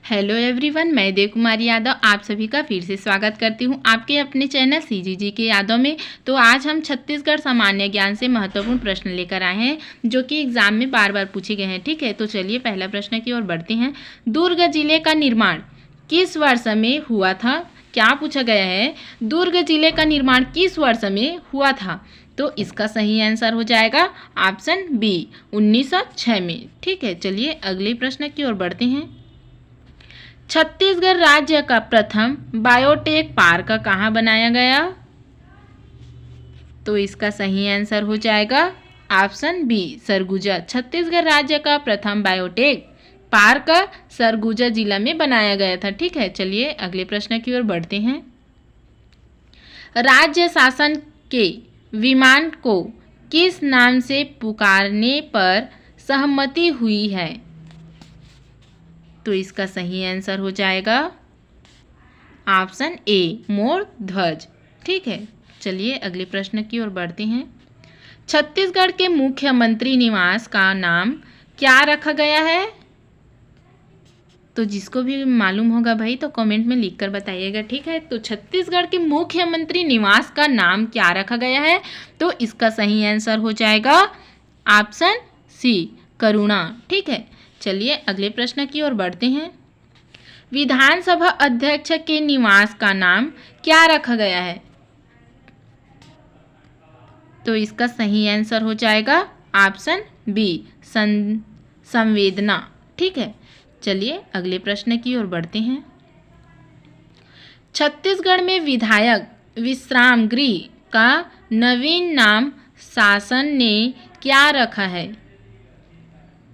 Hello everyone, मैं देव कुमारी यादव आप सभी का फिर से स्वागत करती हूं आपके अपने चैनल सीजीजी के यादव में। तो आज हम छत्तीसगढ़ सामान्य ज्ञान से महत्वपूर्ण प्रश्न लेकर आए हैं जो कि एग्जाम में बार बार पूछे गए हैं। ठीक है, तो चलिए पहला प्रश्न की ओर बढ़ते हैं। दुर्ग जिले का निर्माण किस वर्ष में हुआ था? क्या पूछा गया है? दुर्ग जिले का निर्माण किस वर्ष में हुआ था? तो इसका सही आंसर हो जाएगा ऑप्शन बी 1906 में। ठीक है, चलिए अगले प्रश्न की ओर बढ़ते हैं। छत्तीसगढ़ राज्य का प्रथम बायोटेक पार्क कहाँ बनाया गया? तो इसका सही आंसर हो जाएगा ऑप्शन बी सरगुजा। छत्तीसगढ़ राज्य का प्रथम बायोटेक पार्क सरगुजा जिला में बनाया गया था। ठीक है, चलिए अगले प्रश्न की ओर बढ़ते हैं। राज्य शासन के विमान को किस नाम से पुकारने पर सहमति हुई है? तो इसका सही आंसर हो जाएगा ऑप्शन ए मोर ध्वज। ठीक है, चलिए अगले प्रश्न की ओर बढ़ते हैं। छत्तीसगढ़ के मुख्यमंत्री निवास का नाम क्या रखा गया है? तो जिसको भी मालूम होगा भाई तो कमेंट में लिखकर बताइएगा। ठीक है, तो छत्तीसगढ़ के मुख्यमंत्री निवास का नाम क्या रखा गया है? तो इसका सही आंसर हो जाएगा ऑप्शन सी करुणा। ठीक है, चलिए अगले प्रश्न की ओर बढ़ते हैं। विधानसभा अध्यक्ष के निवास का नाम क्या रखा गया है? तो इसका सही आंसर हो जाएगा ऑप्शन बी संवेदना। ठीक है, चलिए अगले प्रश्न की ओर बढ़ते हैं। छत्तीसगढ़ में विधायक विश्राम गृह का नवीन नाम शासन ने क्या रखा है?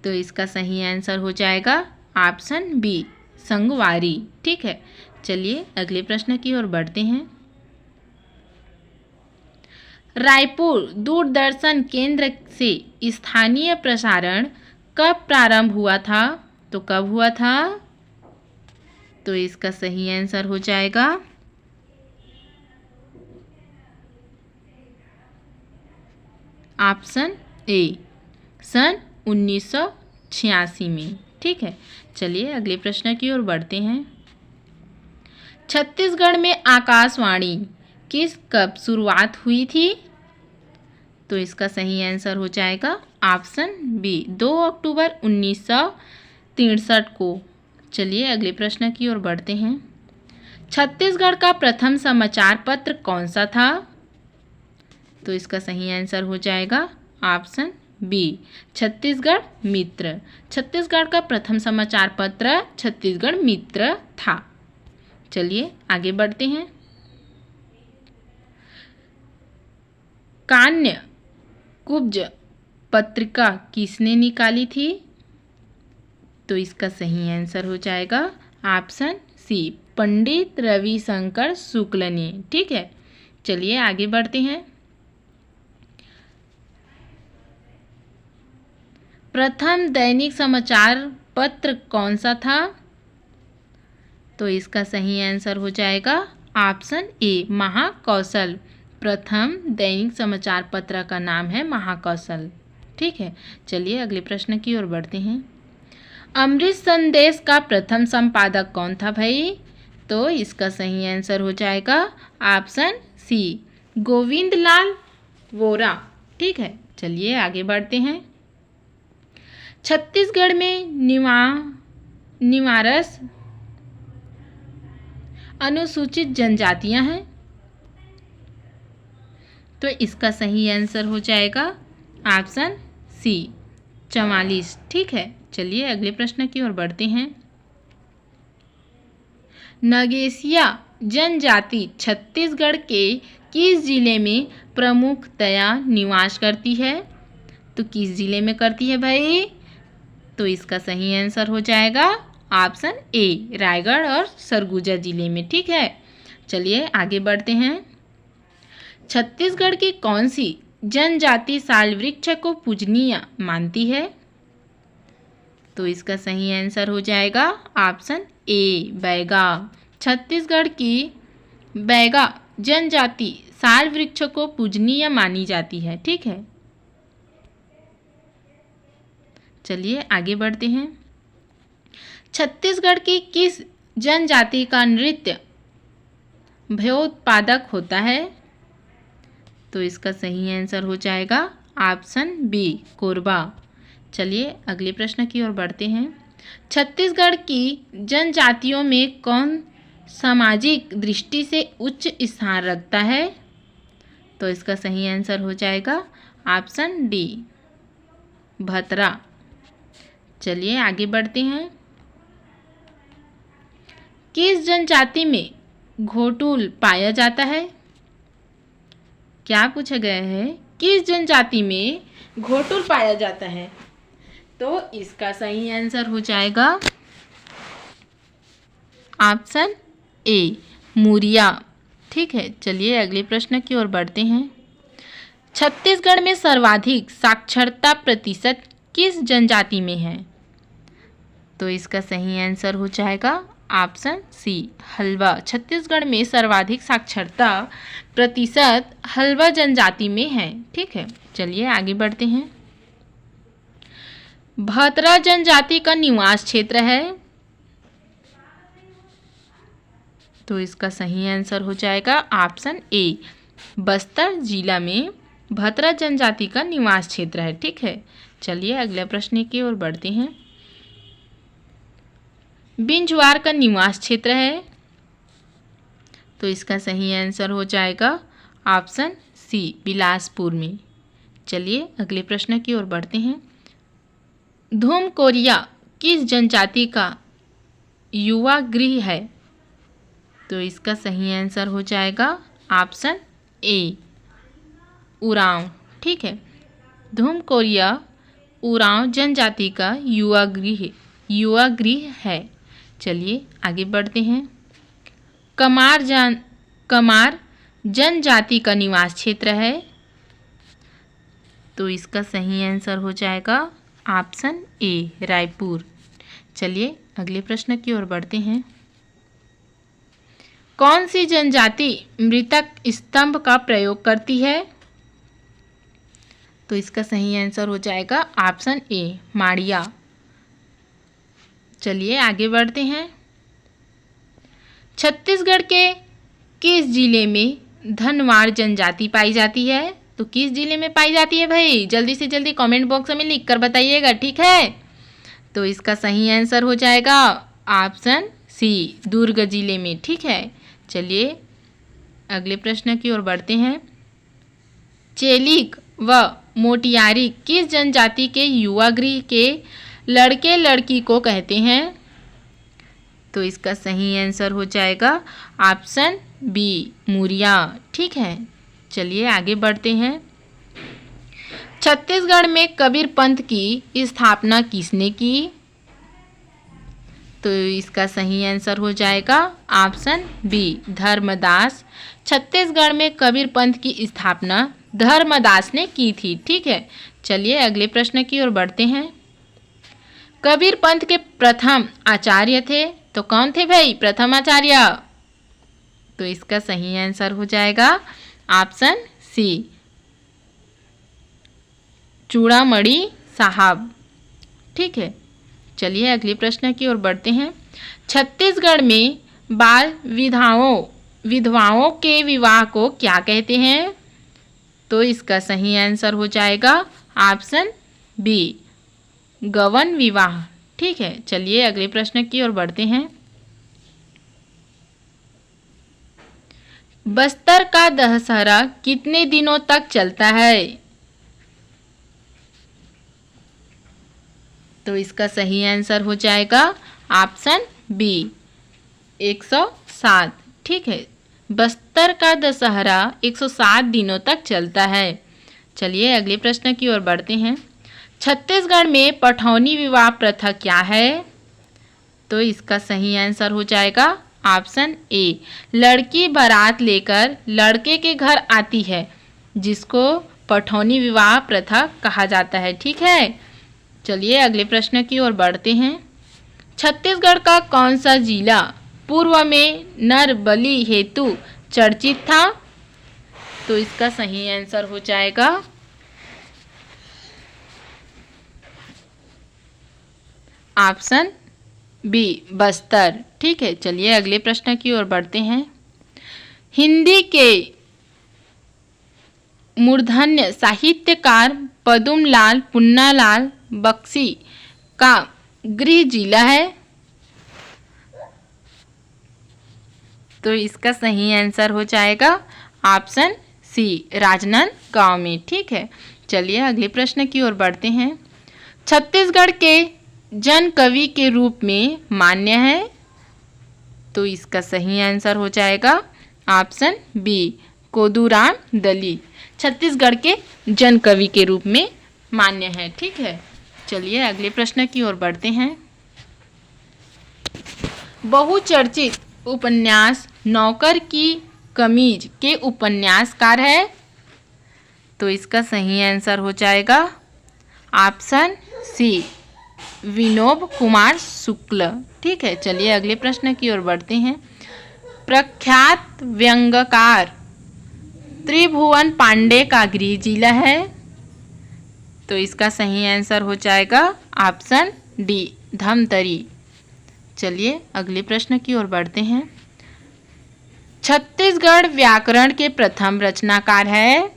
तो इसका सही आंसर हो जाएगा ऑप्शन बी संगवारी। ठीक है, चलिए अगले प्रश्न की ओर बढ़ते हैं। रायपुर दूरदर्शन केंद्र से स्थानीय प्रसारण कब प्रारंभ हुआ था? तो कब हुआ था? तो इसका सही आंसर हो जाएगा ऑप्शन ए सन 1986 में। ठीक है, चलिए अगले प्रश्न की ओर बढ़ते हैं। छत्तीसगढ़ में आकाशवाणी किस कब शुरुआत हुई थी? तो इसका सही आंसर हो जाएगा ऑप्शन बी 2 अक्टूबर 1963 को। चलिए अगले प्रश्न की ओर बढ़ते हैं। छत्तीसगढ़ का प्रथम समाचार पत्र कौन सा था? तो इसका सही आंसर हो जाएगा ऑप्शन बी छत्तीसगढ़ मित्र। छत्तीसगढ़ का प्रथम समाचार पत्र छत्तीसगढ़ मित्र था। चलिए आगे बढ़ते हैं। कान्य कुब्ज पत्रिका किसने निकाली थी? तो इसका सही आंसर हो जाएगा ऑप्शन सी पंडित रविशंकर शुक्ल ने। ठीक है, चलिए आगे बढ़ते हैं। प्रथम दैनिक समाचार पत्र कौन सा था? तो इसका सही आंसर हो जाएगा ऑप्शन ए महाकौशल। प्रथम दैनिक समाचार पत्र का नाम है महाकौशल। ठीक है, चलिए अगले प्रश्न की ओर बढ़ते हैं। अमृत संदेश का प्रथम संपादक कौन था भाई? तो इसका सही आंसर हो जाएगा ऑप्शन सी गोविंदलाल वोरा। ठीक है, चलिए आगे बढ़ते हैं। छत्तीसगढ़ में निवारस अनुसूचित जनजातियां हैं। तो इसका सही आंसर हो जाएगा ऑप्शन सी 44। ठीक है, चलिए अगले प्रश्न की ओर बढ़ते हैं। नगेशिया जनजाति छत्तीसगढ़ के किस जिले में प्रमुखतया निवास करती है? तो किस जिले में करती है भाई? तो इसका सही आंसर हो जाएगा ऑप्शन ए रायगढ़ और सरगुजा जिले में। ठीक है, चलिए आगे बढ़ते हैं। छत्तीसगढ़ की कौन सी जनजाति साल वृक्ष को पूजनीय मानती है? तो इसका सही आंसर हो जाएगा ऑप्शन ए बैगा। छत्तीसगढ़ की बैगा जनजाति साल वृक्ष को पूजनीय मानी जाती है। ठीक है, चलिए आगे बढ़ते हैं। छत्तीसगढ़ की किस जनजाति का नृत्य भयोत्पादक होता है? तो इसका सही आंसर हो जाएगा ऑप्शन बी, कोरबा। चलिए अगले प्रश्न की ओर बढ़ते हैं। छत्तीसगढ़ की जनजातियों में कौन सामाजिक दृष्टि से उच्च स्थान रखता है? तो इसका सही आंसर हो जाएगा ऑप्शन डी, भतरा। चलिए आगे बढ़ते हैं। किस जनजाति में घोटुल पाया जाता है? क्या पूछा गया है? किस जनजाति में घोटुल पाया जाता है? तो इसका सही आंसर हो जाएगा ऑप्शन ए, मुरिया। ठीक है, चलिए अगले प्रश्न की ओर बढ़ते हैं। छत्तीसगढ़ में सर्वाधिक साक्षरता प्रतिशत किस जनजाति में है? तो इसका सही आंसर हो जाएगा ऑप्शन सी, हल्बा। छत्तीसगढ़ में सर्वाधिक साक्षरता प्रतिशत हल्बा जनजाति में है। ठीक है, चलिए आगे बढ़ते हैं। भतरा जनजाति का निवास क्षेत्र है? तो इसका सही आंसर हो जाएगा ऑप्शन ए, बस्तर जिला में भतरा जनजाति का निवास क्षेत्र है। ठीक है, चलिए अगले प्रश्न की ओर बढ़ते हैं। बिंजवार का निवास क्षेत्र है? तो इसका सही आंसर हो जाएगा ऑप्शन सी, बिलासपुर में। चलिए अगले प्रश्न की ओर बढ़ते हैं। धूम कोरिया किस जनजाति का युवा गृह है? तो इसका सही आंसर हो जाएगा ऑप्शन ए, उरांव। ठीक है, धूम कोरिया उरांव जनजाति का युवा गृह है। चलिए आगे बढ़ते हैं। कमार जनजाति का निवास क्षेत्र है? तो इसका सही आंसर हो जाएगा ऑप्शन ए, रायपुर। चलिए अगले प्रश्न की ओर बढ़ते हैं। कौन सी जनजाति मृतक स्तंभ का प्रयोग करती है? तो इसका सही आंसर हो जाएगा ऑप्शन ए, माड़िया। चलिए आगे बढ़ते हैं। छत्तीसगढ़ के किस जिले में धनवार जनजाति पाई जाती है? तो किस जिले में पाई जाती है भाई? जल्दी से जल्दी कमेंट बॉक्स में लिख कर बताइएगा। ठीक है, तो इसका सही आंसर हो जाएगा ऑप्शन सी, दुर्ग जिले में। ठीक है, चलिए अगले प्रश्न की ओर बढ़ते हैं। चेलिक व मोटियारी किस जनजाति के युवा गृह के लड़के लड़की को कहते हैं? तो इसका सही आंसर हो जाएगा ऑप्शन बी, मुरिया। ठीक है, चलिए आगे बढ़ते हैं। छत्तीसगढ़ में कबीर पंथ की स्थापना किसने की? तो इसका सही आंसर हो जाएगा ऑप्शन बी, धर्मदास। छत्तीसगढ़ में कबीर पंथ की स्थापना धर्मदास ने की थी। ठीक है, चलिए अगले प्रश्न की ओर बढ़ते हैं। कबीर पंथ के प्रथम आचार्य थे? तो कौन थे भाई प्रथम आचार्य? तो इसका सही आंसर हो जाएगा ऑप्शन सी, चूड़ामणि साहब। ठीक है, चलिए अगले प्रश्न की ओर बढ़ते हैं। छत्तीसगढ़ में बाल विधवाओं के विवाह को क्या कहते हैं? तो इसका सही आंसर हो जाएगा ऑप्शन बी, गवन विवाह। ठीक है, चलिए अगले प्रश्न की ओर बढ़ते हैं। बस्तर का दशहरा कितने दिनों तक चलता है? तो इसका सही आंसर हो जाएगा ऑप्शन बी, 107। ठीक है, बस्तर का दशहरा 107 दिनों तक चलता है। चलिए अगले प्रश्न की ओर बढ़ते हैं। छत्तीसगढ़ में पठौनी विवाह प्रथा क्या है? तो इसका सही आंसर हो जाएगा ऑप्शन ए, लड़की बारात लेकर लड़के के घर आती है, जिसको पठौनी विवाह प्रथा कहा जाता है। ठीक है, चलिए अगले प्रश्न की ओर बढ़ते हैं। छत्तीसगढ़ का कौन सा जिला पूर्व में नर बलि हेतु चर्चित था? तो इसका सही आंसर हो जाएगा ऑप्शन बी बस्तर। ठीक है, चलिए अगले प्रश्न की ओर बढ़ते हैं। हिंदी के मूर्धन्य साहित्यकार पद्मलाल पुन्नालाल बख्शी का गृह जिला है। तो इसका सही आंसर हो जाएगा ऑप्शन सी राजनांदगांव में। ठीक है, चलिए अगले प्रश्न की ओर बढ़ते हैं। छत्तीसगढ़ के जन कवि के रूप में मान्य है। तो इसका सही आंसर हो जाएगा ऑप्शन बी कोदूराम दली, छत्तीसगढ़ के जन कवि के रूप में मान्य है। ठीक है, चलिए अगले प्रश्न की ओर बढ़ते हैं। बहुचर्चित उपन्यास नौकर की कमीज के उपन्यासकार है। तो इसका सही आंसर हो जाएगा ऑप्शन सी विनोब कुमार शुक्ल। ठीक है, चलिए अगले प्रश्न की ओर बढ़ते हैं। प्रख्यात व्यंग्यकार त्रिभुवन पांडे का गृह जिला है। तो इसका सही आंसर हो जाएगा ऑप्शन डी धमतरी। चलिए अगले प्रश्न की ओर बढ़ते हैं। छत्तीसगढ़ व्याकरण के प्रथम रचनाकार है।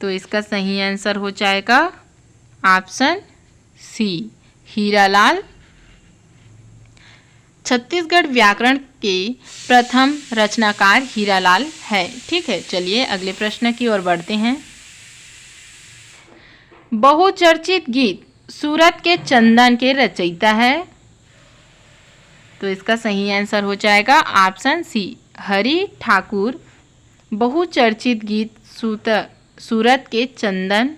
तो इसका सही आंसर हो जाएगा ऑप्शन सी हीरालाल। छत्तीसगढ़ व्याकरण के प्रथम रचनाकार हीरालाल है। ठीक है, चलिए अगले प्रश्न की ओर बढ़ते हैं। बहुचर्चित गीत सूरत के चंदन के रचयिता है। तो इसका सही आंसर हो जाएगा ऑप्शन सी हरि ठाकुर। बहुचर्चित गीत सूरत के चंदन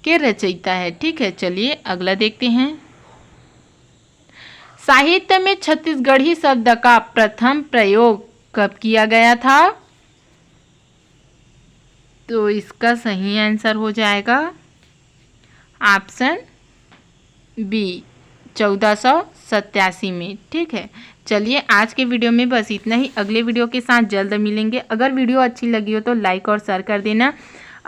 के रचयिता है। ठीक है, चलिए अगला देखते हैं। साहित्य में छत्तीसगढ़ी शब्द का प्रथम प्रयोग कब किया गया था? तो इसका सही आंसर हो जाएगा ऑप्शन बी 1487 में। ठीक है, चलिए आज के वीडियो में बस इतना ही। अगले वीडियो के साथ जल्द मिलेंगे। अगर वीडियो अच्छी लगी हो तो लाइक और शेयर कर देना।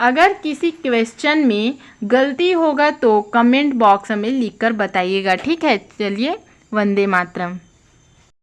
अगर किसी क्वेश्चन में गलती होगा तो कमेंट बॉक्स में लिखकर बताइएगा। ठीक है, चलिए वंदे मातरम।